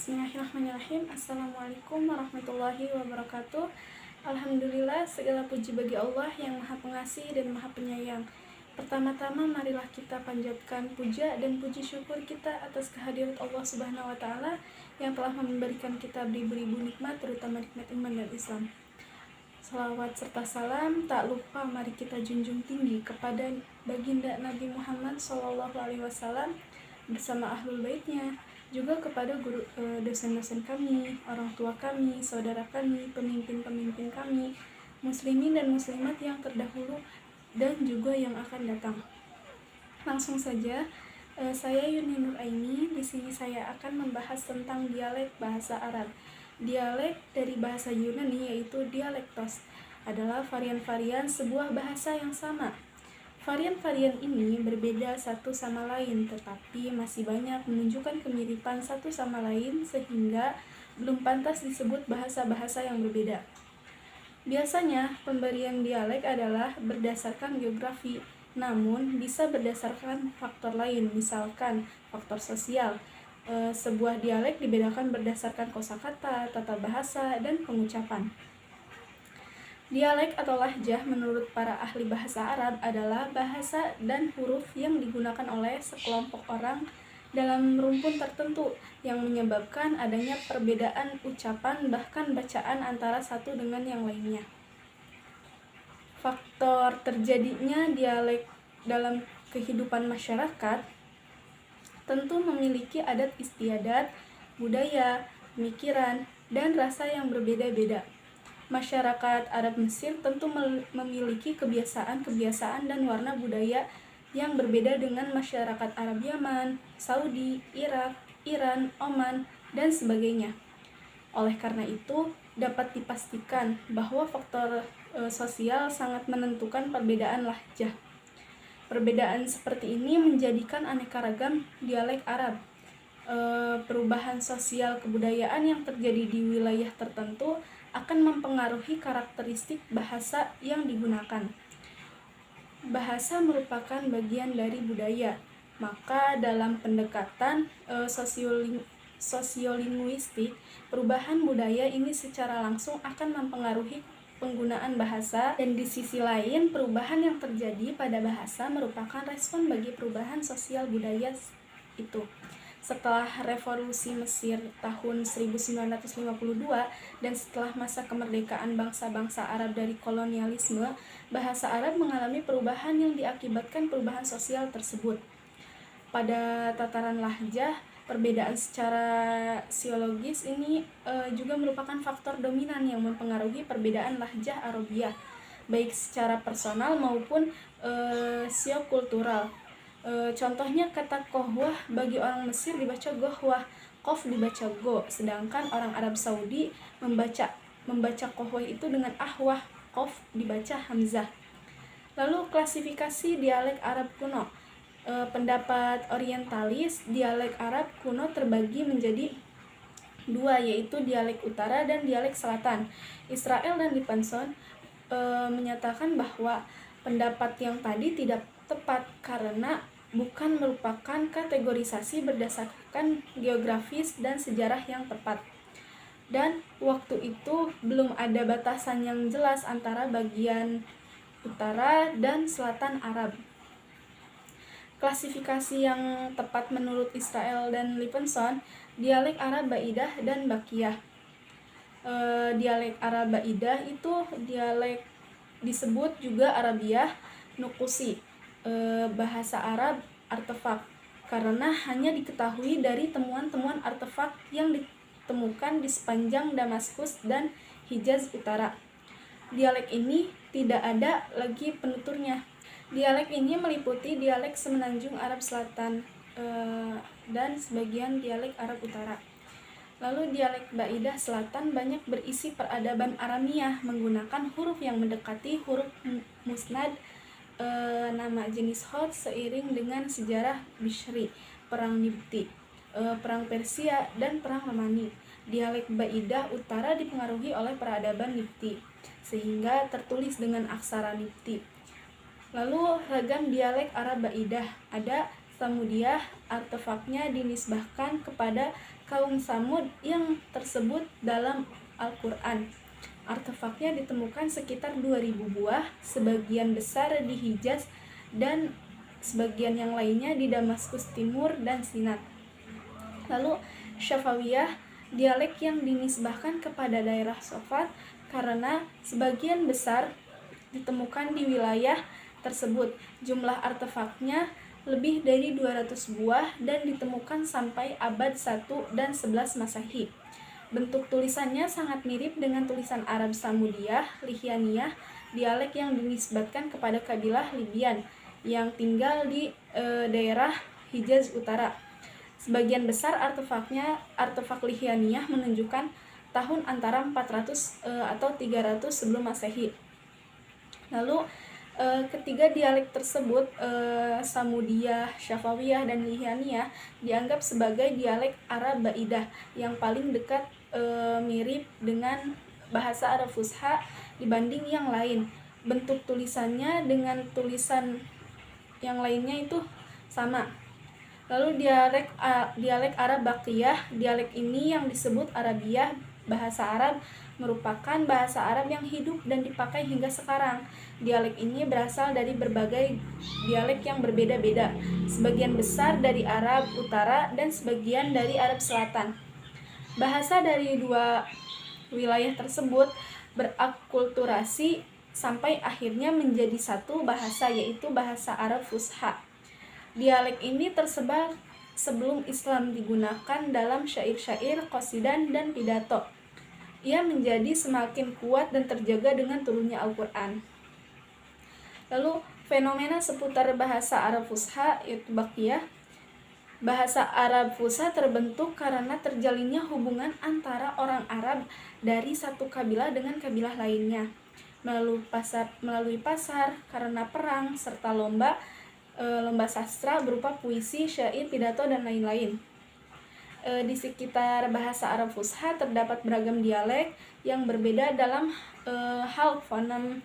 Bismillahirrahmanirrahim. Assalamualaikum warahmatullahi wabarakatuh. Alhamdulillah, segala puji bagi Allah yang maha pengasih dan maha penyayang. Pertama-tama marilah kita panjatkan puja dan puji syukur kita atas kehadirat Allah Subhanahu wa taala yang telah memberikan kita beribu-ribu nikmat, terutama nikmat iman dan Islam. Salawat serta salam tak lupa mari kita junjung tinggi kepada baginda Nabi Muhammad SAW bersama ahlul baitnya, juga kepada dosen-dosen kami, orang tua kami, saudara kami, pemimpin-pemimpin kami, muslimin dan muslimat yang terdahulu dan juga yang akan datang. Langsung saja, saya Yuni Nur Aini. Di sini saya akan membahas tentang dialek bahasa Arab. Dialek dari bahasa Yunani yaitu dialektos adalah varian-varian sebuah bahasa yang sama. Varian-varian ini berbeda satu sama lain, tetapi masih banyak menunjukkan kemiripan satu sama lain sehingga belum pantas disebut bahasa-bahasa yang berbeda. Biasanya, pemberian dialek adalah berdasarkan geografi, namun bisa berdasarkan faktor lain, misalkan faktor sosial. Sebuah dialek dibedakan berdasarkan kosakata, tata bahasa, dan pengucapan. Dialek atau lahjah menurut para ahli bahasa Arab adalah bahasa dan huruf yang digunakan oleh sekelompok orang dalam rumpun tertentu yang menyebabkan adanya perbedaan ucapan bahkan bacaan antara satu dengan yang lainnya. Faktor terjadinya dialek dalam kehidupan masyarakat tentu memiliki adat istiadat, budaya, pemikiran, dan rasa yang berbeda-beda. Masyarakat Arab Mesir tentu memiliki kebiasaan-kebiasaan dan warna budaya yang berbeda dengan masyarakat Arab Yaman, Saudi, Irak, Iran, Oman, dan sebagainya. Oleh karena itu, dapat dipastikan bahwa faktor sosial sangat menentukan perbedaan lahjah. Perbedaan seperti ini menjadikan aneka ragam dialek Arab. Perubahan sosial kebudayaan yang terjadi di wilayah tertentu akan mempengaruhi karakteristik bahasa yang digunakan. Bahasa merupakan bagian dari budaya, maka dalam pendekatan sosiolinguistik, perubahan budaya ini secara langsung akan mempengaruhi penggunaan bahasa, dan di sisi lain perubahan yang terjadi pada bahasa merupakan respon bagi perubahan sosial budaya itu. Setelah revolusi Mesir tahun 1952 dan setelah masa kemerdekaan bangsa-bangsa Arab dari kolonialisme, bahasa Arab mengalami perubahan yang diakibatkan perubahan sosial tersebut. Pada tataran lahjah, perbedaan secara sosiologis ini juga merupakan faktor dominan yang mempengaruhi perbedaan lahjah Arabiah, baik secara personal maupun siokultural. Contohnya kata kohwah bagi orang Mesir dibaca gohwah, kof dibaca go, sedangkan orang Arab Saudi membaca kohwah itu dengan ahwah, kof dibaca hamzah. Lalu klasifikasi dialek Arab kuno. Pendapat orientalis, dialek Arab kuno terbagi menjadi dua, yaitu dialek utara dan dialek selatan. Israel dan Lipanson menyatakan bahwa pendapat yang tadi tidak tepat karena bukan merupakan kategorisasi berdasarkan geografis dan sejarah yang tepat. Dan waktu itu belum ada batasan yang jelas antara bagian utara dan selatan Arab. Klasifikasi yang tepat menurut Israel dan Lipanson, dialek Arab Baidah dan Bakiyah. Dialek Arab Baidah itu dialek disebut juga Arabiah Nukusi, bahasa Arab artefak, karena hanya diketahui dari temuan-temuan artefak yang ditemukan di sepanjang Damaskus dan Hijaz Utara. Dialek ini tidak ada lagi penuturnya. Dialek ini meliputi dialek semenanjung Arab Selatan dan sebagian dialek Arab Utara. Lalu dialek Baidah Selatan banyak berisi peradaban Aramiyah menggunakan huruf yang mendekati huruf musnad, nama jenis hot seiring dengan sejarah Bishri, perang Nibti, perang Persia, dan perang Romani. Dialek Baidah Utara dipengaruhi oleh peradaban Nibti, sehingga tertulis dengan aksara Nibti. Lalu ragam dialek Arab Baidah ada Samudiyah, artefaknya dinisbahkan kepada kaum Samud yang tersebut dalam Al-Quran. Artefaknya ditemukan sekitar 2000 buah, sebagian besar di Hijaz dan sebagian yang lainnya di Damaskus Timur dan Sinat. Lalu Syafawiyah, dialek yang dinisbahkan kepada daerah Sofat karena sebagian besar ditemukan di wilayah tersebut. Jumlah artefaknya lebih dari 200 buah dan ditemukan sampai abad 1 dan 11 Masehi. Bentuk tulisannya sangat mirip dengan tulisan Arab Samudiyah, Lihyaniyah, dialek yang dinisbatkan kepada kabilah Libyan yang tinggal di daerah Hijaz Utara. Sebagian besar artefak Lihyaniyah menunjukkan tahun antara 400 atau 300 sebelum Masehi. Lalu ketiga dialek tersebut, Samudiyah, Syafawiyah, dan Lihyaniyah, dianggap sebagai dialek Arab Baidah yang paling dekat mirip dengan bahasa Arab Fusha dibanding yang lain. Bentuk tulisannya dengan tulisan yang lainnya itu sama. Lalu dialek Arab Baqiyah, dialek ini yang disebut Arabiyah, bahasa Arab, merupakan bahasa Arab yang hidup dan dipakai hingga sekarang. Dialek ini berasal dari berbagai dialek yang berbeda-beda, sebagian besar dari Arab Utara dan sebagian dari Arab Selatan. Bahasa dari dua wilayah tersebut berakulturasi sampai akhirnya menjadi satu bahasa, yaitu bahasa Arab Fusha. Dialek ini tersebar sebelum Islam digunakan dalam syair-syair, qasidah, dan pidato. Ia menjadi semakin kuat dan terjaga dengan turunnya Al-Quran. Lalu fenomena seputar bahasa Arab Fusha yaitu Baqiyah. Bahasa Arab Fusha terbentuk karena terjalinnya hubungan antara orang Arab dari satu kabilah dengan kabilah lainnya melalui pasar karena perang serta lomba sastra berupa puisi, syair, pidato, dan lain-lain. Di sekitar bahasa Arab Fusha terdapat beragam dialek yang berbeda dalam hal fonem,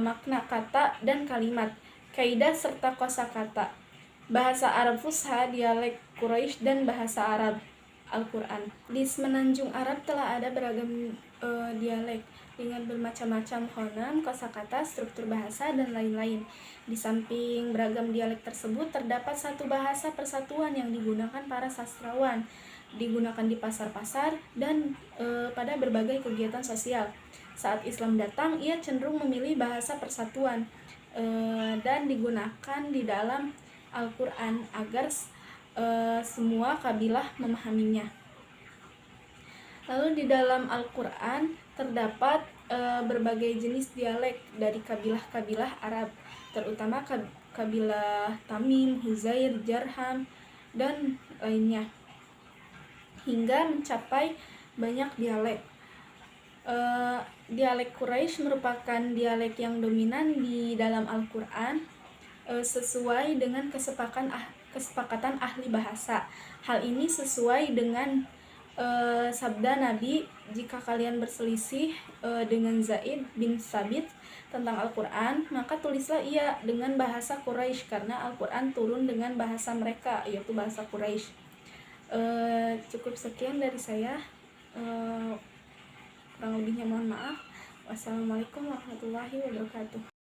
makna kata dan kalimat, kaidah serta kosakata. Bahasa Arab Fusha, dialek Quraisy, dan bahasa Arab Al-Quran. Di semenanjung Arab telah ada beragam dialek dengan bermacam-macam fonem, kosakata, struktur bahasa, dan lain-lain. Di samping beragam dialek tersebut, terdapat satu bahasa persatuan yang digunakan para sastrawan, digunakan di pasar-pasar, dan pada berbagai kegiatan sosial. Saat Islam datang, ia cenderung memilih bahasa persatuan dan digunakan di dalam Al-Quran agar semua kabilah memahaminya. Lalu di dalam Al-Quran terdapat berbagai jenis dialek dari kabilah-kabilah Arab, terutama kabilah Tamim, Huzair, Jarham, dan lainnya, hingga mencapai banyak dialek. Dialek Quraisy merupakan dialek yang dominan di dalam Al-Quran sesuai dengan kesepakatan ahli bahasa. Hal ini sesuai dengan sabda Nabi, jika kalian berselisih dengan Zaid bin Sabit tentang Al-Quran, maka tulislah ia dengan bahasa Quraisy, karena Al-Quran turun dengan bahasa mereka, yaitu bahasa Quraisy. Cukup sekian dari saya, kurang lebihnya mohon maaf. Wassalamualaikum warahmatullahi wabarakatuh.